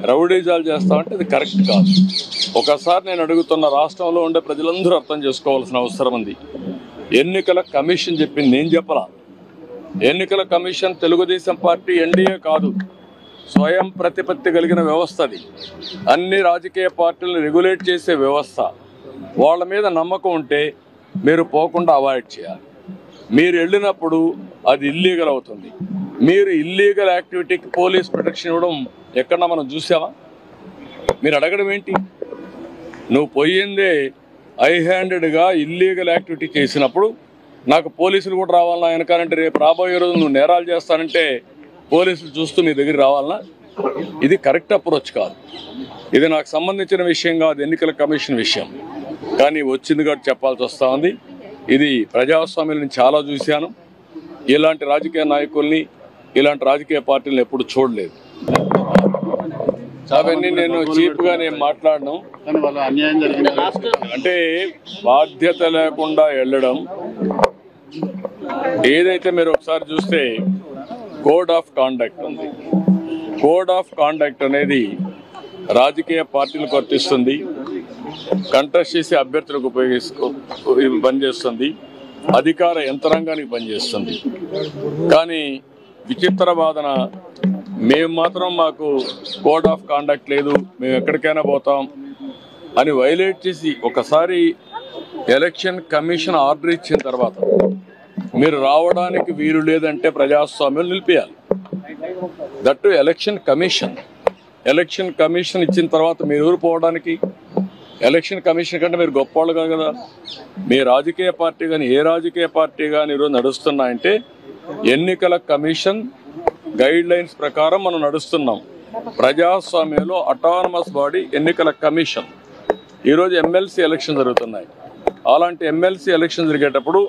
రౌడీజాలు చేస్తామంటే ఇది కరెక్ట్ కాదు. ఒకసారి నేను అడుగుతున్న, రాష్ట్రంలో ఉండే ప్రజలందరూ అర్థం చేసుకోవాల్సిన అవసరం ఉంది. ఎన్నికల కమిషన్ చెప్పింది, నేను చెప్పలా. ఎన్నికల కమిషన్ తెలుగుదేశం పార్టీ ఎన్డీఏ కాదు, స్వయం ప్రతిపత్తి కలిగిన వ్యవస్థ. అది అన్ని రాజకీయ పార్టీలను రెగ్యులేట్ చేసే వ్యవస్థ. వాళ్ళ మీద నమ్మకం ఉంటే మీరు పోకుండా అవాయిడ్ చేయాలి. మీరు వెళ్ళినప్పుడు అది ఇల్లీగల్ అవుతుంది. మీరు ఇల్లీగల్ యాక్టివిటీకి పోలీస్ ప్రొటెక్షన్ ఇవ్వడం ఎక్కడన్నా మనం చూసామా? మీరు అడగడం ఏంటి? నువ్వు పోయిందే హై హ్యాండెడ్గా ఇల్లీగల్ యాక్టివిటీ చేసినప్పుడు నాకు పోలీసులు కూడా రావాలన్నా వెనకాలంటే, రేపు రాబోయే రోజు నువ్వు నేరాలు చేస్తానంటే పోలీసులు చూస్తూ నీ దగ్గర రావాలన్నా? ఇది కరెక్ట్ అప్రోచ్ కాదు. ఇది నాకు సంబంధించిన విషయం కాదు, ఎన్నికల కమిషన్ విషయం. కానీ వచ్చింది కాబట్టి చెప్పాల్సి వస్తూ ఉంది. ఇది ప్రజాస్వామ్యాలను చాలా చూశాను. ఇలాంటి రాజకీయ నాయకుల్ని, ఇలాంటి రాజకీయ పార్టీలను ఎప్పుడు చూడలేదు. అవన్నీ నేను చీప్గా నేను మాట్లాడను. అంటే బాధ్యత లేకుండా వెళ్ళడం, ఏదైతే మీరు ఒకసారి చూస్తే కోడ్ ఆఫ్ కాండక్ట్ ఉంది. కోడ్ ఆఫ్ కాండక్ట్ అనేది రాజకీయ పార్టీలకు వర్తిస్తుంది, కంటెస్ట్ చేసే అభ్యర్థులకు పనిచేస్తుంది, అధికార యంత్రాంగానికి పనిచేస్తుంది. కానీ విచిత్ర వాదన, మేము మాత్రం మాకు కోడ్ ఆఫ్ కాండక్ట్ లేదు, మేము ఎక్కడికైనా పోతాం అని వైలేట్ చేసి, ఒకసారి ఎలక్షన్ కమిషన్ ఆర్డర్ ఇచ్చిన తర్వాత మీరు రావడానికి వీలు లేదంటే ప్రజాస్వామ్యం నిలిపేయాలి. దట్టు ఎలక్షన్ కమిషన్ ఇచ్చిన తర్వాత మీరు ఊరు పోవడానికి? ఎలక్షన్ కమిషన్ కంటే మీరు గొప్పవాళ్ళు కాదు కదా. మీ రాజకీయ పార్టీ కానీ, ఏ రాజకీయ పార్టీ కానీ ఈరోజు నడుస్తున్నాయంటే ఎన్నికల కమిషన్ గైడ్ లైన్స్ ప్రకారం మనం నడుస్తున్నాం. ప్రజాస్వామ్యంలో అటానమస్ బాడీ ఎన్నికల కమిషన్. ఈరోజు ఎమ్మెల్సీ ఎలక్షన్ జరుగుతున్నాయి. అలాంటి ఎమ్మెల్సీ ఎలక్షన్ జరిగేటప్పుడు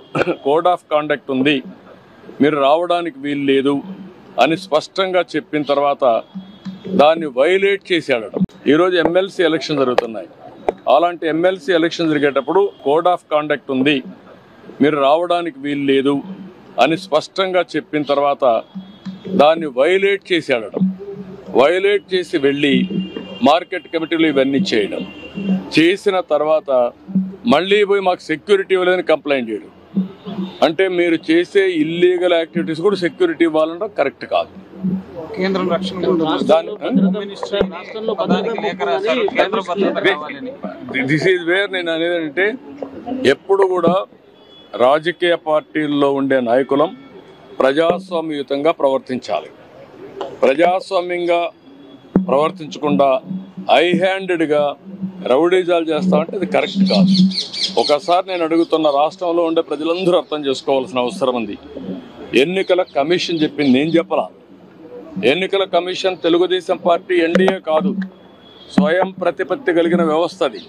కోడ్ ఆఫ్ కాండక్ట్ ఉంది, మీరు రావడానికి వీలు లేదు అని స్పష్టంగా చెప్పిన తర్వాత దాన్ని వైలేట్ చేసి ఆడటం. ఈరోజు ఎమ్మెల్సీ ఎలక్షన్ జరుగుతున్నాయి. అలాంటి ఎమ్మెల్సీ ఎలక్షన్ జరిగేటప్పుడు కోడ్ ఆఫ్ కాండక్ట్ ఉంది, మీరు రావడానికి వీలు లేదు అని స్పష్టంగా చెప్పిన తర్వాత దాన్ని వైలేట్ చేసి ఆడటం. వైలేట్ చేసి వెళ్ళి మార్కెట్ కమిటీలు ఇవన్నీ చేయడం, చేసిన తర్వాత మళ్ళీ పోయి మాకు సెక్యూరిటీ ఇవ్వలేదని కంప్లైంట్ చేయడం. అంటే మీరు చేసే ఇల్లీగల్ యాక్టివిటీస్ కూడా సెక్యూరిటీ ఇవ్వాలంటే కరెక్ట్ కాదు. దిస్ ఈజ్ వేర్ నేను అనేది అంటే, ఎప్పుడు కూడా రాజకీయ పార్టీల్లో ఉండే నాయకులం ప్రజాస్వామ్యయుతంగా ప్రవర్తించాలి. ప్రజాస్వామ్యంగా ప్రవర్తించకుండా హై హ్యాండెడ్గా రౌడీజాలు చేస్తామంటే ఇది కరెక్ట్ కాదు. ఒకసారి నేను అడుగుతున్న, రాష్ట్రంలో ఉండే ప్రజలందరూ అర్థం చేసుకోవాల్సిన అవసరం ఉంది. ఎన్నికల కమిషన్ చెప్పింది, నేను చెప్పలా. ఎన్నికల కమిషన్ తెలుగుదేశం పార్టీ ఎన్డీఏ కాదు, స్వయం ప్రతిపత్తి కలిగిన వ్యవస్థ. అది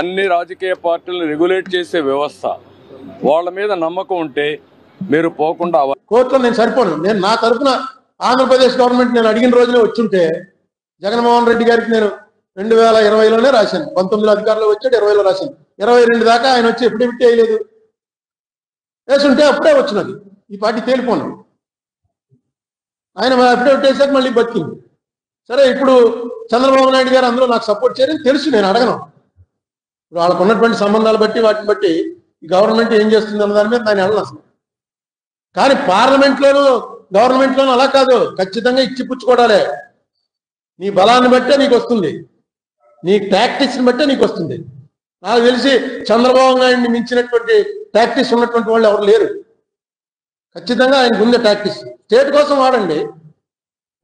అన్ని రాజకీయ పార్టీలను రెగ్యులేట్ చేసే వ్యవస్థ. వాళ్ళ మీద నమ్మకం ఉంటే మీరు పోకుండా కోర్టులో నేను సరిపోను. నేను నా తరఫున ఆంధ్రప్రదేశ్ గవర్నమెంట్ నేను అడిగిన రోజునే వచ్చుంటే జగన్మోహన్ రెడ్డి గారికి నేను 2020లోనే రాశాను. 19లో అధికారంలో వచ్చాడు, 20లో రాశాను. 22 దాకా ఆయన వచ్చి ఎఫిడవిట్ వేయలేదు. వేసుంటే అప్పుడే వచ్చినది ఈ పార్టీ తేలిపోను. ఆయన అఫిడవిట్ వేసాక మళ్ళీ బతికింది. సరే, ఇప్పుడు చంద్రబాబు నాయుడు గారు అందులో నాకు సపోర్ట్ చేయరని తెలుసు, నేను అడగను. ఇప్పుడు వాళ్ళకు ఉన్నటువంటి సంబంధాలు బట్టి, వాటిని బట్టి ఈ గవర్నమెంట్ ఏం చేస్తుంది అన్న దాని మీద నేను వెళ్ళను అసలు. కానీ పార్లమెంట్లోనూ గవర్నమెంట్లోనూ అలా కాదు, ఖచ్చితంగా ఇచ్చిపుచ్చుకోవడాలే. నీ బలాన్ని బట్టే నీకు వస్తుంది, నీ టాక్టిక్స్ని బట్టే నీకు వస్తుంది. నాకు తెలిసి చంద్రబాబు నాయుడిని మించినటువంటి టాక్టిక్స్ ఉన్నటువంటి వాళ్ళు ఎవరు లేరు. ఖచ్చితంగా ఆయనకు ఉంది టాక్టిక్స్. స్టేట్ కోసం వాడండి.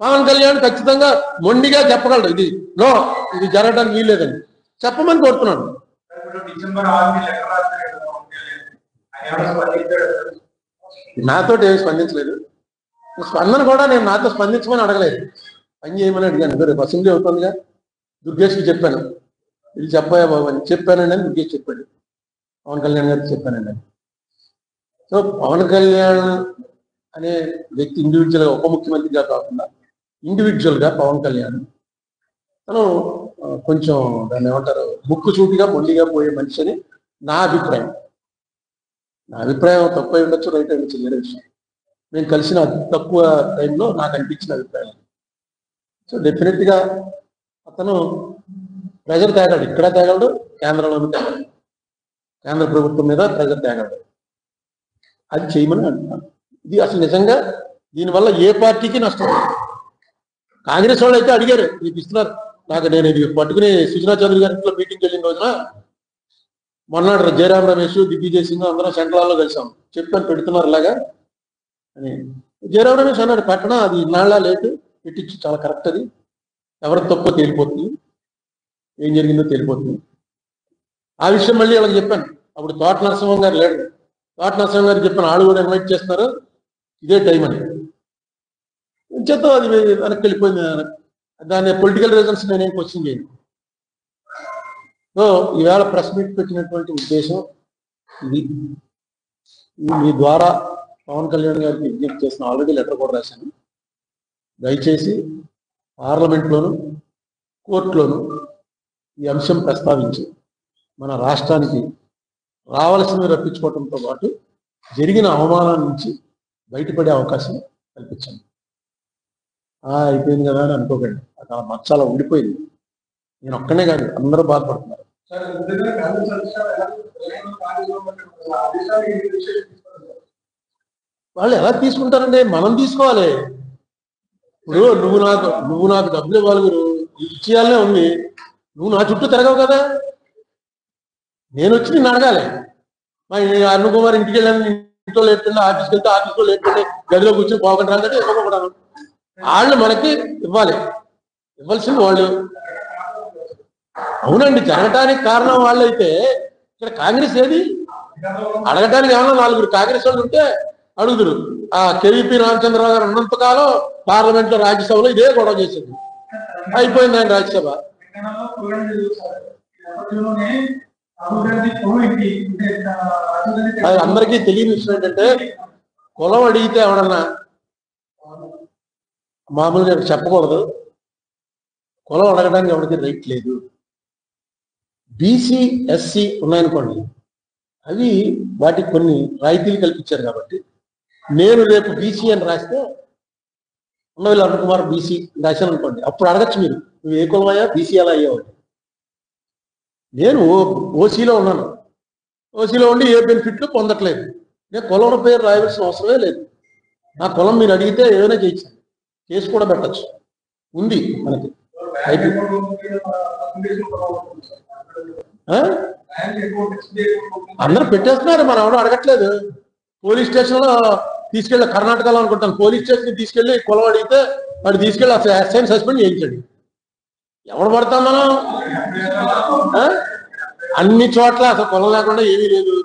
పవన్ కళ్యాణ్ ఖచ్చితంగా మొండిగా చెప్పగలడు, ఇది నో, ఇది జరగడానికి వీల్లేదని చెప్పమని కోరుతున్నాను. నాతో ఏమి స్పందించలేదు. స్పందన కూడా నేను నాతో స్పందించమని అడగలేదు, పని చేయమని అడిగాను. రేపు అసెంబ్లీ అవుతుందిగా, దుర్గేష్కి చెప్పాను, ఇది చెప్పాయా బాబు అని చెప్పానండి అని దుర్గేష్ చెప్పాడు. పవన్ కళ్యాణ్ గారికి చెప్పానండి అని. సో పవన్ కళ్యాణ్ అనే వ్యక్తి ఇండివిజువల్గా, ఉప ముఖ్యమంత్రిగా కాకుండా ఇండివిజువల్గా పవన్ కళ్యాణ్ తను కొంచెం దాన్ని ఏమంటారు, ముక్కు సూటిగా మొండిగా పోయే మనిషి అని నా అభిప్రాయం. నా అభిప్రాయం తప్పు అయి ఉండొచ్చు, రైట్ అయి ఉండొచ్చు, వేరే విషయం. నేను కలిసిన తక్కువ టైంలో నాకు అనిపించిన అభిప్రాయం. సో డెఫినెట్గా అతను ప్రెజర్ తేగాడు, ఇక్కడ తేగలడు, కేంద్రంలోనూ తేగలడు, కేంద్ర ప్రభుత్వం మీద ప్రెజర్ తేగలడు. అది చేయమని అంటున్నాను. ఇది అసలు నిజంగా దీనివల్ల ఏ పార్టీకి నష్టం. కాంగ్రెస్ వాళ్ళు అయితే అడిగారు, మీకు ఇస్తున్నారు. నాకు నేను ఇది పట్టుకుని సుజనా చౌదరి గారి ఇంట్లో మీటింగ్కి వెళ్ళిన రోజున మొన్నటి జయరాం రమేష్, దిగ్విజయ్ సింగ్ అందరం సెంట్రల్లో కలిసాం, చెప్పాను పెడుతున్నారు ఇలాగా అని. జయరాం రమేష్ అన్నాడు, పెట్టడం అది ఇన్నాళ్ళ లేటు, పెట్టించి చాలా కరెక్ట్, అది ఎవరికి తప్పో తేలిపోతుంది, ఏం జరిగిందో తేలిపోతుంది. ఆ విషయం మళ్ళీ వాళ్ళకి చెప్పాను. అప్పుడు తోట నరసింహం గారు లేడు, తోట నరసింహం గారికి చెప్పాను, ఆళ్ళు కూడా ఇన్వైట్ చేస్తున్నారు, ఇదే టైం అని. చేత అది వెనక్కి వెళ్ళిపోయింది. దాని పొలిటికల్ రీజన్స్ నేనేం క్వశ్చన్ చేయను. సో ఈవేళ ప్రెస్ మీట్ పెట్టినటువంటి ఉద్దేశం ఇది. మీ ద్వారా పవన్ కళ్యాణ్ గారికి విజ్ఞప్తి చేసిన, ఆల్రెడీ లెటర్ కూడా రాశాను, దయచేసి పార్లమెంట్లోను కోర్టులోను ఈ అంశం ప్రస్తావించి మన రాష్ట్రానికి రావాల్సినవి రప్పించుకోవడంతో పాటు జరిగిన అవమానాల నుంచి బయటపడే అవకాశం కల్పించండి. అయిపోయింది కదా అని అనుకోకండి, అక్కడ మచ్చాల ఉండిపోయింది. నేను ఒక్కనే కాదు, అందరూ బాధపడుతున్నారు. వాళ్ళు ఎలా తీసుకుంటారండి? మనం తీసుకోవాలి. ఇప్పుడు నువ్వు నాకు డబ్బులు ఇవ్వాలి, మీరు ఇచ్చేయాలనే ఉంది. నువ్వు నా చుట్టూ తిరగవు కదా, నేను వచ్చి నిన్ను అడగాలి. మా అరుణ్ కుమార్ ఇంటికి వెళ్ళాను, ఇంట్లో లేకుండా ఆఫీస్కి వెళ్తే ఆఫీస్లో లేకుండా గదిలో కూర్చొని పోకుండా రాదంటే ఇవ్వకూడదు. వాళ్ళు మనకి ఇవ్వాలి, ఇవ్వాల్సింది వాళ్ళు. అవునండి, జరగటానికి కారణం వాళ్ళు అయితే ఇక్కడ కాంగ్రెస్ ఏది అడగటానికి? ఏమన్నా నలుగురు కాంగ్రెస్ వాళ్ళు ఉంటే అడుగుదురు. ఆ కేవీపీ రామచంద్రరావు గారు ఉన్నంతకాలం పార్లమెంట్ లో, రాజ్యసభలో ఇదే గొడవ చేసింది. అయిపోయింది ఆయన రాజ్యసభ. అది అందరికీ తెలియని విషయం ఏంటంటే, కులం అడిగితే ఎవడన్నా మామూలుగా చెప్పకూడదు, కులం అడగడానికి ఎవరికి రైట్ లేదు. బీసీ ఎస్సీ ఉన్నాయనుకోండి, అవి వాటికి కొన్ని రాయితీలు కల్పించారు కాబట్టి, నేను రేపు బీసీ అని రాస్తే ఉన్నవాళ్ళు అరుణ్ కుమార్ బీసీ రాశాను అనుకోండి, అప్పుడు అడగచ్చు మీరు, నువ్వు ఏ కులమయ్యా, బీసీ ఎలా అయ్యావు. నేను ఓసీలో ఉన్నాను, ఓసీలో ఉండి ఏ బెనిఫిట్లు పొందట్లేదు, నేను కులం పేరు రాయవలసిన అవసరమే లేదు. నా కులం మీరు అడిగితే ఏదైనా చేయొచ్చు, కేసు కూడా పెట్టచ్చు, ఉంది మనకి. అందరూ పెట్టేస్తున్నారు, మనం ఎవరు అడగట్లేదు. పోలీస్ స్టేషన్లో తీసుకెళ్ళి, కర్ణాటకలో అనుకుంటాను, పోలీస్ స్టేషన్ తీసుకెళ్ళి కులం అడిగితే వాడు తీసుకెళ్ళి అసలు ఎస్ఐని సస్పెండ్ చేయించాడు. ఎవడు పడతాం మనం? అన్ని చోట్ల అసలు కులం లేకుండా ఏమీ లేదు.